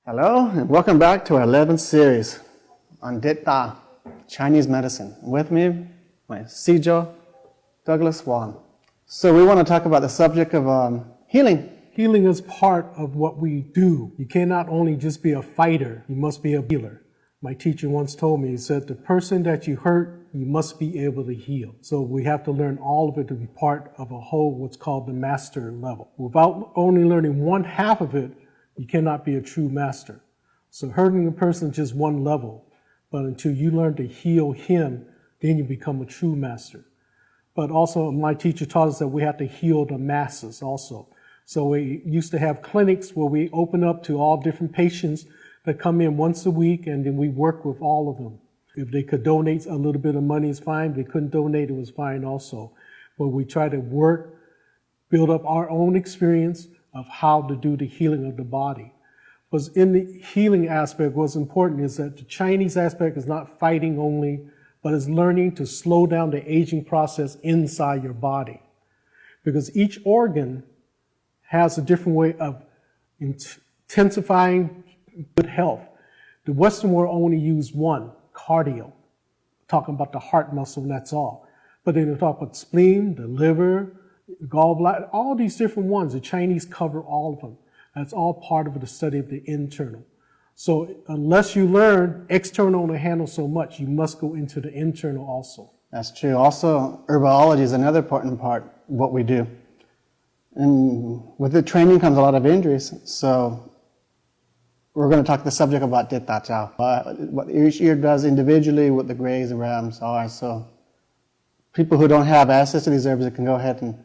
Hello, and welcome back to our 11th series on Dit Da, Chinese medicine. With me, my Sijo, Douglas Wong. So we want to talk about the subject of healing. Healing is part of what we do. You cannot only just be a fighter, you must be a healer. My teacher once told me, he said, the person that you hurt, you must be able to heal. So we have to learn all of it to be part of a whole, what's called the master level. Without only learning one half of it, you cannot be a true master. So hurting a person is just one level, but until you learn to heal him, then you become a true master. But also my teacher taught us that we have to heal the masses also. So we used to have clinics where we open up to all different patients that come in once a week, and then we work with all of them. If they could donate a little bit of money, it's fine. If they couldn't donate, it was fine also. But we try to work, build up our own experience of how to do the healing of the body. Because in the healing aspect, what's important is that the Chinese aspect is not fighting only, but is learning to slow down the aging process inside your body. Because each organ has a different way of intensifying good health. The Western world only use one, cardio, talking about the heart muscle, and that's all. But then they talk about spleen, the liver, gallbladder, all these different ones. The Chinese cover all of them. That's all part of the study of the internal. So unless you learn external to handle so much, you must go into the internal also. That's true. Also, herbology is another important part of what we do. And with the training comes a lot of injuries. So we're going to talk the subject about Dit Da Jow. What each ear does individually, what the grays and rams are. So people who don't have access to these herbs can go ahead and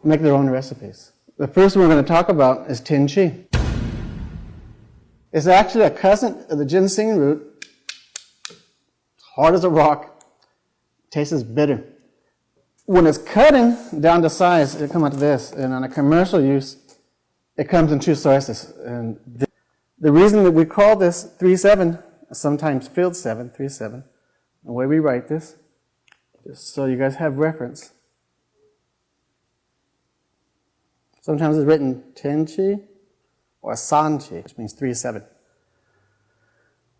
make their own recipes. The first one we're going to talk about is Tinchi. It's actually a cousin of the ginseng root. It's hard as a rock. Tastes bitter. When it's cutting down to size, it comes like this. And on a commercial use, it comes in two sources. And the reason that we call this 3-7, sometimes field 7, 3-7, the way we write this, just so you guys have reference. Sometimes it's written Tinchi or Santi, which means 3-7.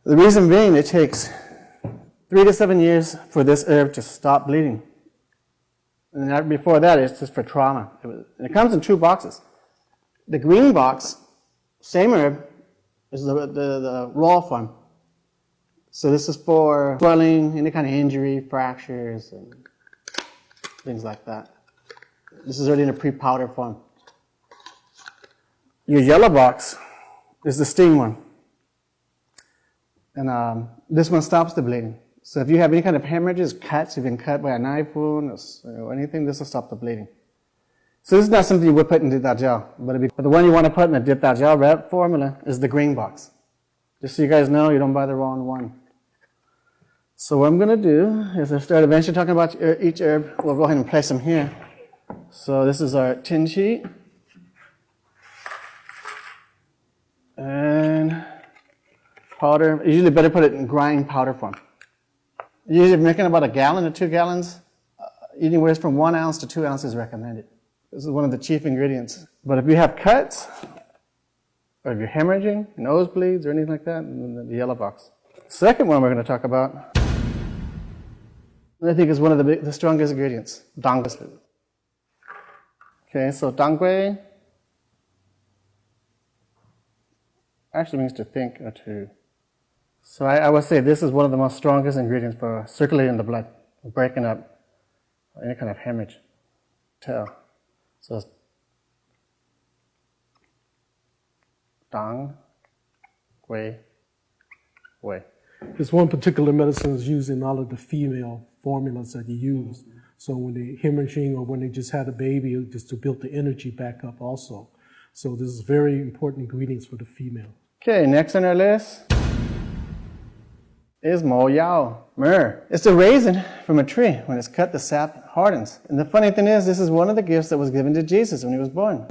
The reason being, it takes 3 to 7 years for this herb to stop bleeding. And before that, it's just for trauma. It comes in 2 boxes. The green box, same herb, is the raw form. So this is for swelling, any kind of injury, fractures, and things like that. This is already in a pre-powder form. Your yellow box is the sting one. And this one stops the bleeding. So if you have any kind of hemorrhages, cuts, you've been cut by a knife wound or anything, this will stop the bleeding. So this is not something you would put in Dit Da Jow, but the one you want to put in the Dit Da Jow rep formula is the green box. Just so you guys know, you don't buy the wrong one. So what I'm going to do is I start eventually talking about each herb. We'll go ahead and place them here. So this is our Tinchi. And powder. Usually better put it in grind powder form. Usually if you're making about 1 gallon to 2 gallons, anywhere from 1 ounce to 2 ounces is recommended. This is one of the chief ingredients. But if you have cuts, or if you're hemorrhaging, nosebleeds, or anything like that, then the yellow box. Second one we're going to talk about, I think is one of the strongest ingredients, dangui. Okay, so dangui actually means to think or to. So I would say this is one of the most strongest ingredients for circulating the blood, breaking up any kind of hemorrhage. So it's dang, gui, wei. This one particular medicine is used in all of the female formulas that you use. So when they're hemorrhaging or when they just had a baby, just to build the energy back up also. So this is very important ingredients for the female. Okay, next on our list is mo yao, myrrh. It's a raisin from a tree. When it's cut, the sap hardens. And the funny thing is, this is one of the gifts that was given to Jesus when he was born.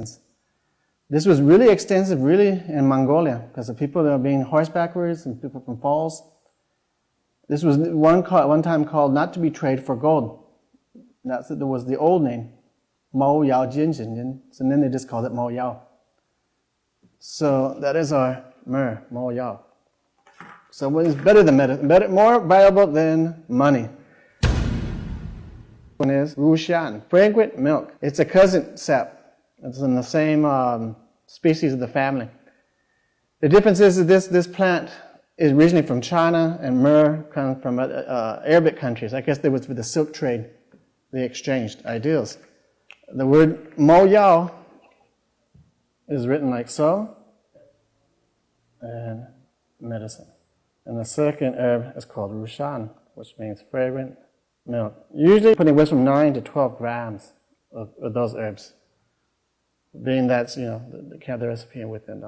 This was really extensive, really, in Mongolia, because the people that were being horsebackwards and people from falls. This was one time called not to be traded for gold. That was the old name, mo yao jin jin. So then they just called it mo yao. So that is our myrrh, mo yao. So it's better than medicine, more valuable than money. One is rushan, fragrant milk. It's a cousin sap. It's in the same species of the family. The difference is that this plant is originally from China, and myrrh comes from Arabic countries. I guess there was with the silk trade, they exchanged ideas. The word mo yao is written like so, and medicine. And the second herb is called rushan, which means fragrant milk. Usually putting weighs from 9 to 12 grams of those herbs, being that's, they have the recipe within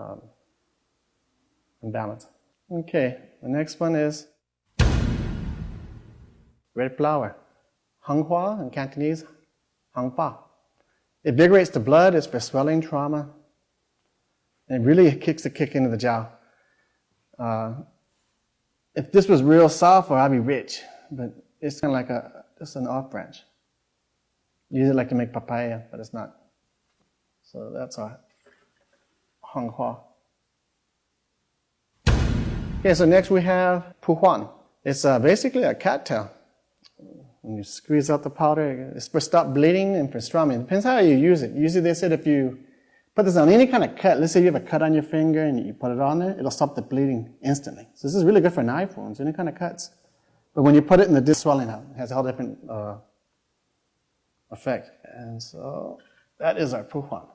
in balance. Okay, the next one is red flower. Hanghua in Cantonese, hangpa. It invigorates the blood, it's for swelling, trauma, and it really kicks the kick into the jiao. If this was real soft, I'd be rich, but it's kind of like just an off branch. Usually like to make papaya, but it's not. So that's our hanghua. Okay, so next we have puhuan. It's basically a cattail. When you squeeze out the powder, it's for stop bleeding and for strumming. It depends how you use it. Usually they said if you put this on any kind of cut, let's say you have a cut on your finger and you put it on there, it'll stop the bleeding instantly. So this is really good for knife wounds, any kind of cuts. But when you put it in the disc, swelling out, it has a whole different effect. And so that is our puhuan.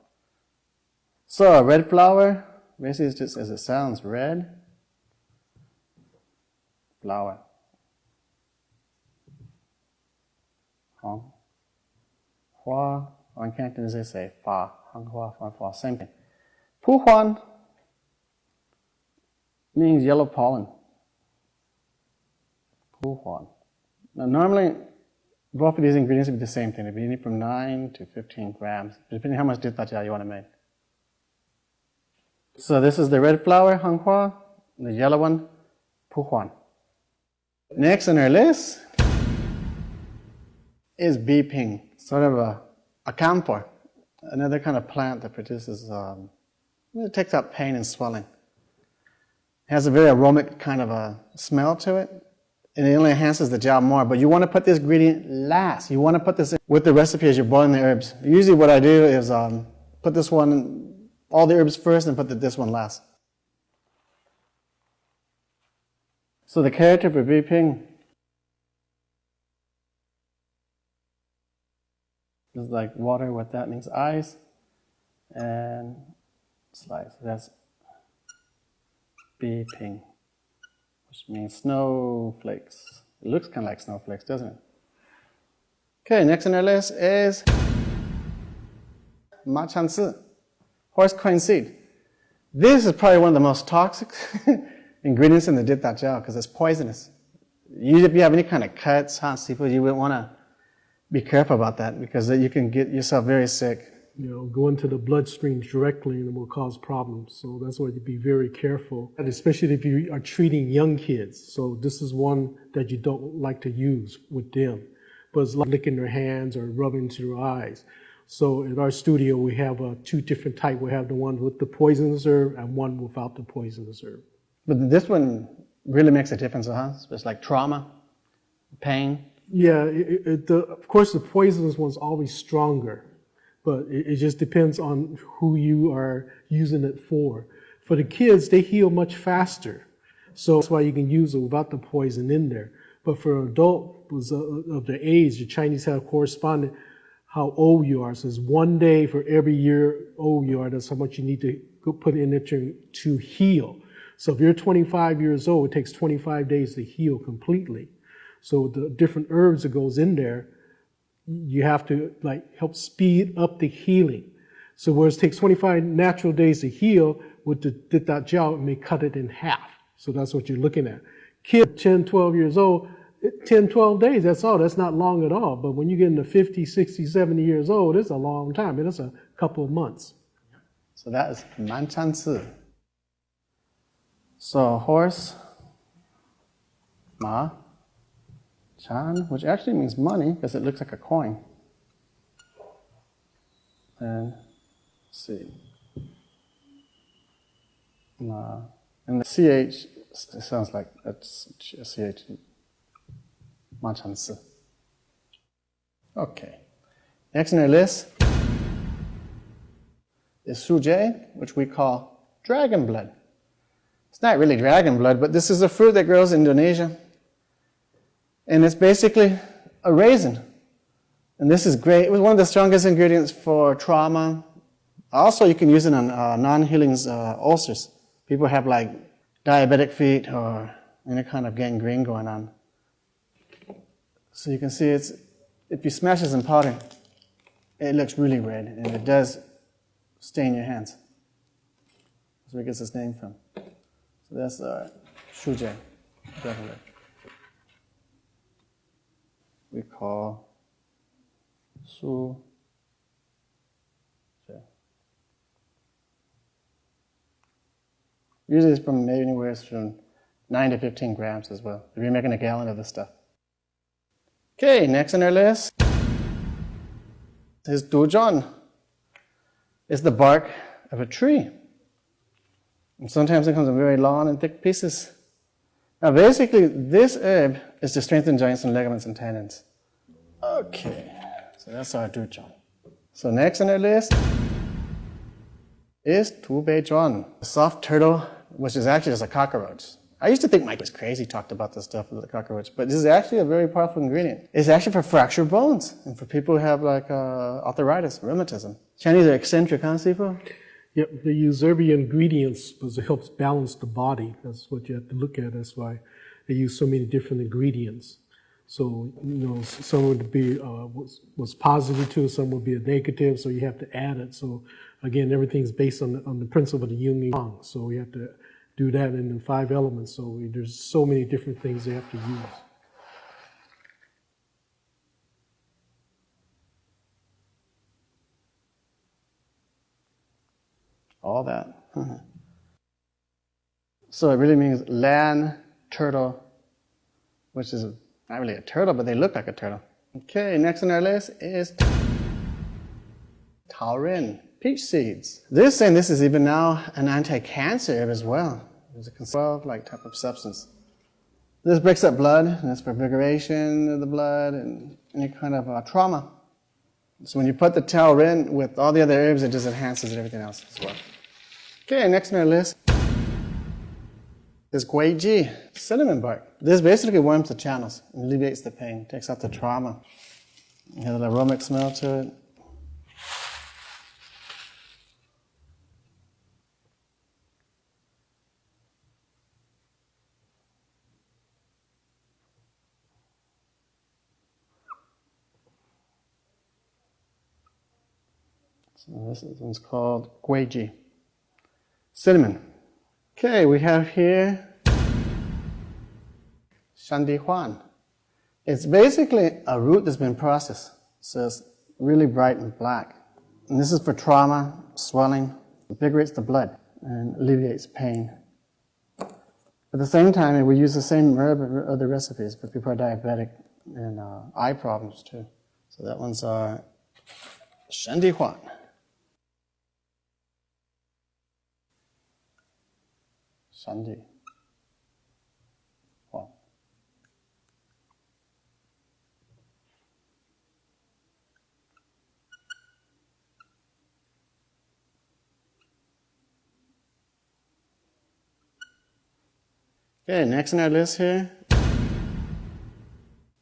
So a red flower, basically it's just as it sounds, red flower. Hong Hua, or in Cantonese they say Fa, Hong Hua, Fa, Fa, same thing. Puhuan means yellow pollen. Puhuan. Now normally both of these ingredients would be the same thing. They'd be anything from 9 to 15 grams, depending on how much Dit Da Jow you want to make. So this is the red flower, Hong Hua, the yellow one, Puhuan. Next on our list is bee ping, sort of a camphor, another kind of plant that produces, it takes out pain and swelling. It has a very aromatic kind of a smell to it, and it only enhances the jiao more. But you want to put this ingredient last. You want to put this in with the recipe as you're boiling the herbs. Usually what I do is put this one, all the herbs first, and put this one last. So the character for bee ping is like water, what that means, ice, and slice. That's bee ping, which means snowflakes. It looks kind of like snowflakes, doesn't it? Okay, next on our list is ma chan si, horse coin seed. This is probably one of the most toxic ingredients in the Dit Da Jow because it's poisonous. Usually if you have any kind of cuts, hot seafood, you wouldn't want to be careful about that because you can get yourself very sick. Go into the bloodstreams directly and it will cause problems. So that's why you be very careful, and especially if you are treating young kids. So this is one that you don't like to use with them. But it's like licking their hands or rubbing into their eyes. So in our studio, we have two different types. We have the one with the poisonous herb and one without the poisonous herb. But this one really makes a difference, huh? It's like trauma, pain. Yeah, of course the poisonous one's always stronger, but it just depends on who you are using it for. For the kids, they heal much faster, so that's why you can use it without the poison in there. But for adults of their age, the Chinese have corresponded how old you are. So it's 1 day for every year old you are, that's how much you need to put in it to heal. So if you're 25 years old, it takes 25 days to heal completely. So the different herbs that goes in there, you have to help speed up the healing. So whereas it takes 25 natural days to heal, with the Dit Da Jow, it may cut it in half. So that's what you're looking at. Kid 10, 12 years old, 10, 12 days, that's all. That's not long at all. But when you get into 50, 60, 70 years old, it's a long time. It's a couple of months. So that is man chan si. So horse, ma, chan, which actually means money because it looks like a coin. And si, ma, And the CH, it sounds like that's CH. Machansi. Okay. Next on our list is suje, which we call dragon blood. It's not really dragon blood, but this is a fruit that grows in Indonesia. And it's basically a raisin. And this is great. It was one of the strongest ingredients for trauma. Also, you can use it on non-healing ulcers. People have like diabetic feet or any kind of gangrene going on. So you can see it's, if you smash this in powder, it looks really red, and it does stain your hands. That's where it gets its name from. So that's shuje, definitely. We call su. Usually it's from maybe anywhere from 9 to 15 grams as well, if you're making a gallon of this stuff. Okay, next on our list is dujon. It's the bark of a tree. And sometimes it comes in very long and thick pieces. Now basically, this herb is to strengthen joints and ligaments and tendons. Okay, so that's our dujon. So next on our list is tubejon, a soft turtle, which is actually just a cockroach. I used to think Mike was crazy, talked about this stuff with the cockroach, but this is actually a very powerful ingredient. It's actually for fractured bones and for people who have like arthritis, rheumatism. Chinese are eccentric, huh, Sifu? Yep, they use herbal ingredients because it helps balance the body. That's what you have to look at. That's why they use so many different ingredients. So, you know, some would be was positive to, some would be a negative, so you have to add it. So again, everything's based on the principle of the yin and yang. So we have to do that in the 5 elements. So there's so many different things they have to use. All that. So it really means land turtle, which is not really a turtle, but they look like a turtle. Okay, next on our list is taurin, peach seeds. This is even now an anti-cancer herb as well. It's a 12-like type of substance. This breaks up blood, and it's for invigoration of the blood and any kind of trauma. So when you put the taurin with all the other herbs, it just enhances everything else as well. Okay, next on our list is guiji, cinnamon bark. This basically warms the channels, alleviates the pain, takes out the trauma. It has an aromatic smell to it. So this one's called guiji, cinnamon. Okay, we have here Shandihuan. It's basically a root that's been processed, so it's really bright and black. And this is for trauma, swelling, invigorates the blood, and alleviates pain. At the same time, we use the same herb in other recipes for people who are diabetic and eye problems too. So that one's Shandihuan. Santi. Wow. Okay, next on our list here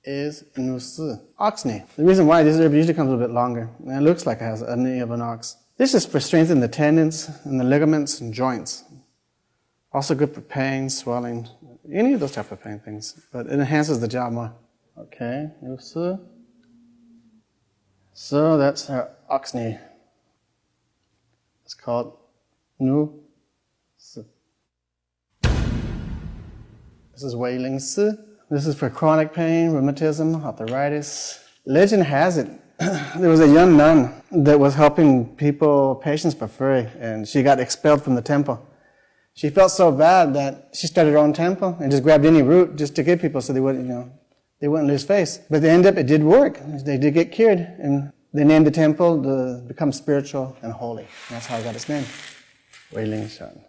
is nusi, ox knee. The reason why this herb usually comes a little bit longer, and it looks like it has a knee of an ox. This is for strengthening the tendons and the ligaments and joints. Also good for pain, swelling, any of those type of pain things, but it enhances the job more. Okay, nusi. So that's our ox knee. It's called nusi. This is wailing si. This is for chronic pain, rheumatism, arthritis. Legend has it, there was a young nun that was helping patients for free, and she got expelled from the temple. She felt so bad that she started her own temple and just grabbed any root just to give people so they wouldn't, they wouldn't lose face. But they ended up, it did work. They did get cured, and they named the temple to become spiritual and holy. And that's how it got its name, Wei Ling Shan.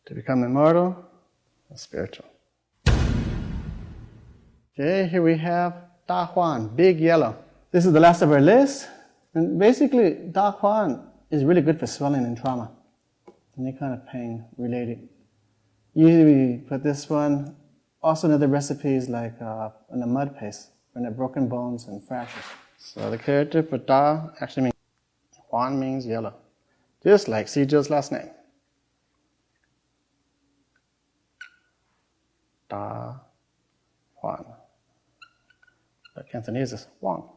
to become immortal and spiritual. Okay, here we have Da Huan, big yellow. This is the last of our list. And basically, Da Huan is really good for swelling and trauma. Any kind of pain related. Usually we put this one, also in other recipes like in a mud paste, for the broken bones and fractures. So the character for Da actually means, Huan means yellow. Just like Sijil's last name. Da Huan. But Cantonese is Wong.